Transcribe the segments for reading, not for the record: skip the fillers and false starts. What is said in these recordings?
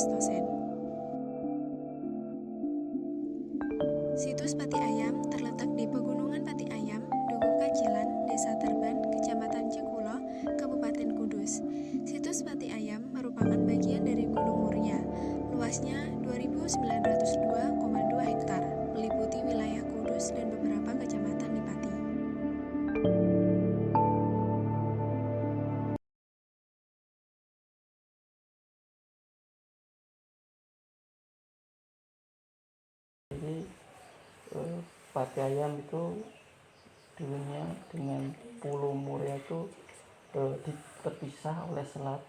Pleistocene. Situs Pati Ayam terletak di Pegunungan Pati Ayam, Duku Kacilan, Desa Terban, Kecamatan Cikulo, Kabupaten Kudus. Situs Pati Ayam merupakan bagian dari Gunung Muria. Luasnya 2.902,2 hektar, meliputi wilayah Kudus dan beberapa kecamatan di Pati. Jadi Pati Ayam itu dulunya dengan Pulau Muria itu terpisah oleh selat.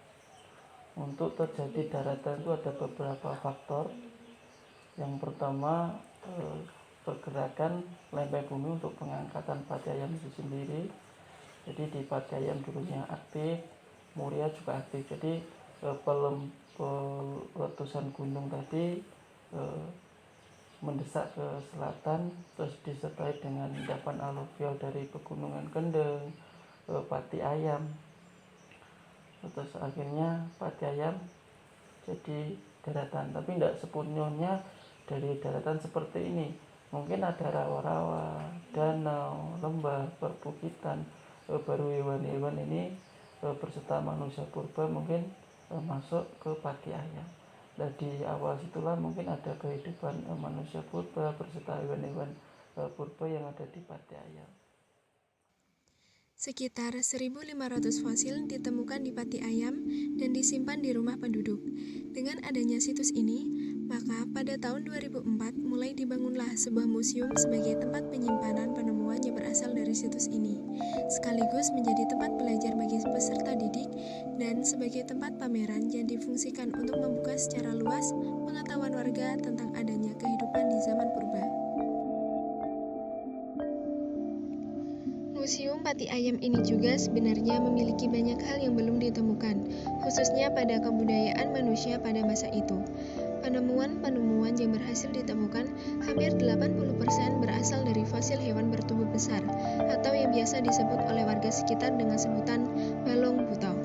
Untuk terjadi daratan itu ada beberapa faktor. Yang pertama, pergerakan lempeng bumi untuk pengangkatan Pati Ayam itu sendiri. Jadi di Pati Ayam dulunya aktif, Muria juga aktif. Jadi peletusan gunung tadi mendesak ke selatan, terus disertai dengan endapan aluvial dari Pegunungan Kendeng, Pati Ayam. Terus akhirnya Pati Ayam jadi daratan, tapi tidak sepenuhnya dari daratan seperti ini. Mungkin ada rawa-rawa, danau, lembah, perbukitan, baru hewan-hewan ini berserta manusia purba mungkin masuk ke Pati Ayam. Nah, di awal situlah mungkin ada kehidupan manusia purba berserta hewan-hewan purba yang ada di Pati Ayam. Sekitar 1.500 fosil ditemukan di Pati Ayam dan disimpan di rumah penduduk. Dengan adanya situs ini, maka pada tahun 2004 mulai dibangunlah sebuah museum sebagai tempat penyimpanan penemuan yang berasal dari situs ini, sekaligus menjadi tempat belajar bagi peserta didik dan sebagai tempat pameran yang difungsikan untuk membuka secara luas pengetahuan warga tentang adanya kehidupan di zaman purba. Museum Pati Ayam ini juga sebenarnya memiliki banyak hal yang belum ditemukan, khususnya pada kebudayaan manusia pada masa itu. Penemuan-penemuan yang berhasil ditemukan hampir 80% berasal dari fosil hewan bertubuh besar, atau yang biasa disebut oleh warga sekitar dengan sebutan balong butau.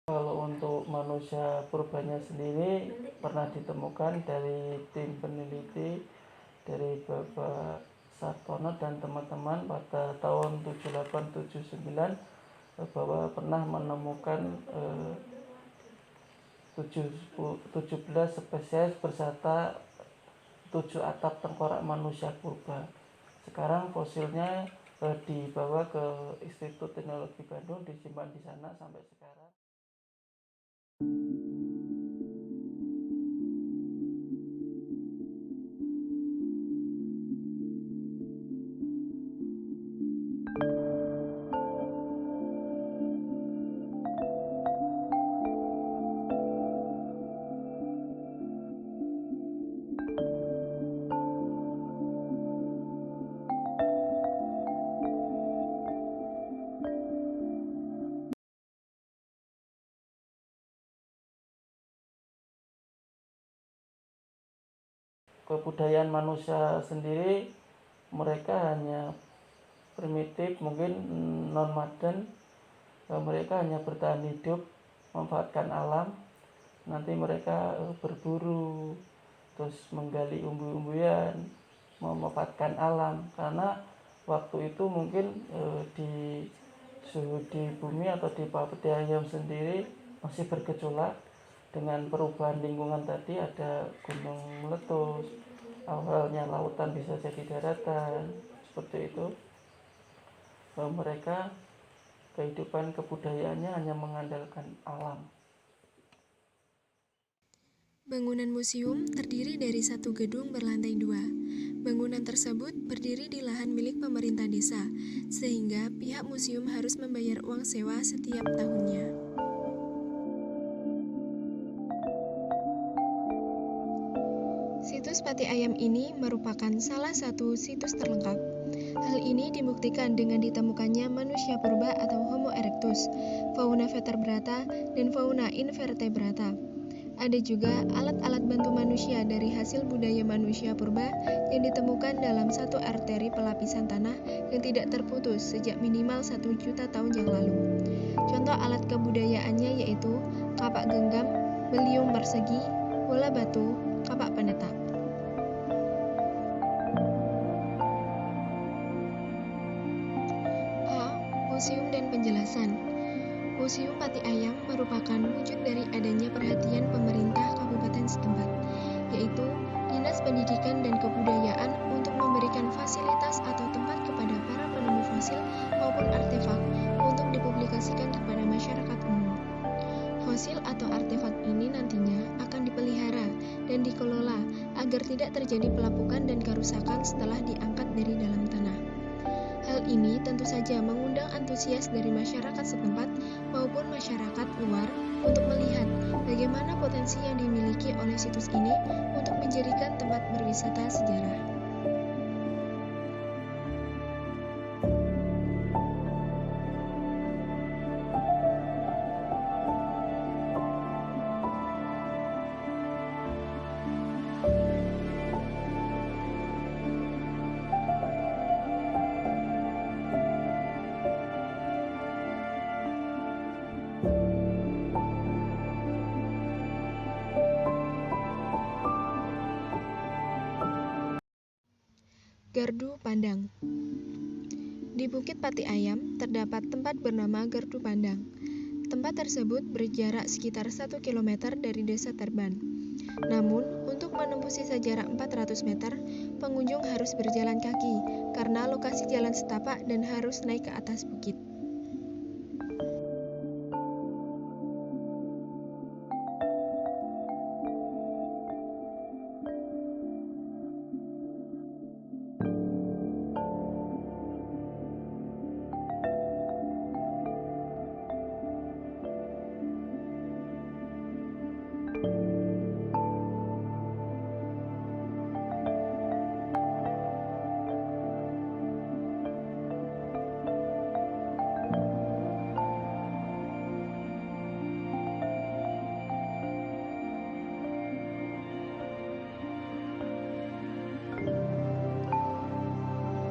Kalau untuk manusia purbanya sendiri pernah ditemukan dari tim peneliti dari Bapak Sartono dan teman-teman pada tahun 7879 bahwa pernah menemukan 17 spesies beserta 7 atap tengkorak manusia purba. Sekarang fosilnya dibawa ke Institut Teknologi Bandung, disimpan di sana sampai sekarang. Kebudayaan manusia sendiri, mereka hanya primitif, mungkin non-modern. Mereka hanya bertahan hidup, memanfaatkan alam. Nanti mereka berburu, terus menggali umbu-umbuan, memanfaatkan alam. Karena waktu itu mungkin di suhu di bumi atau di Pati Ayam sendiri masih bergejolak. Dengan perubahan lingkungan tadi, ada gunung meletus, awalnya lautan bisa jadi daratan, seperti itu. Mereka kehidupan kebudayaannya hanya mengandalkan alam. Bangunan museum terdiri dari satu gedung berlantai 2. Bangunan tersebut berdiri di lahan milik pemerintah desa, sehingga pihak museum harus membayar uang sewa setiap tahunnya. Situs Pati Ayam ini merupakan salah satu situs terlengkap. Hal ini dibuktikan dengan ditemukannya manusia purba atau Homo erectus, fauna vertebrata, dan fauna invertebrata. Ada juga alat-alat bantu manusia dari hasil budaya manusia purba yang ditemukan dalam satu arteri pelapisan tanah yang tidak terputus sejak minimal 1 juta tahun yang lalu. Contoh alat kebudayaannya yaitu kapak genggam, beliung persegi, bola batu, kapak pendetak. A. Museum dan penjelasan. Museum Pati Ayam merupakan wujud dari adanya perhatian pemerintah kabupaten setempat, yaitu Dinas Pendidikan dan Kebudayaan untuk memberikan fasilitas atau tempat kepada para penemu fosil maupun artefak untuk dipublikasikan kepada masyarakat umum. Fosil atau artefak ini nantinya akan dipelihara dan dikelola agar tidak terjadi pelapukan dan kerusakan setelah diangkat dari dalam tanah. Hal ini tentu saja mengundang antusias dari masyarakat setempat maupun masyarakat luar untuk melihat bagaimana potensi yang dimiliki oleh situs ini untuk menjadikan tempat berwisata sejarah. Gardu Pandang. Di Bukit Pati Ayam terdapat tempat bernama Gardu Pandang. Tempat tersebut berjarak sekitar 1 km dari Desa Terban. Namun, untuk menempusi sejarak 400 meter, pengunjung harus berjalan kaki karena lokasi jalan setapak dan harus naik ke atas bukit.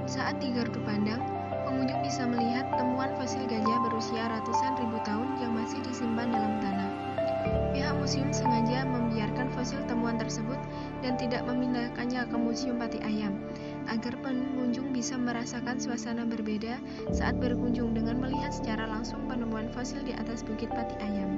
Saat di Gardu Pandang, pengunjung bisa melihat temuan fosil gajah berusia ratusan ribu tahun yang masih disimpan dalam tanah. Pihak museum sengaja membiarkan fosil temuan tersebut dan tidak memindahkannya ke Museum Pati Ayam, agar pengunjung bisa merasakan suasana berbeda saat berkunjung dengan melihat secara langsung penemuan fosil di atas Bukit Pati Ayam.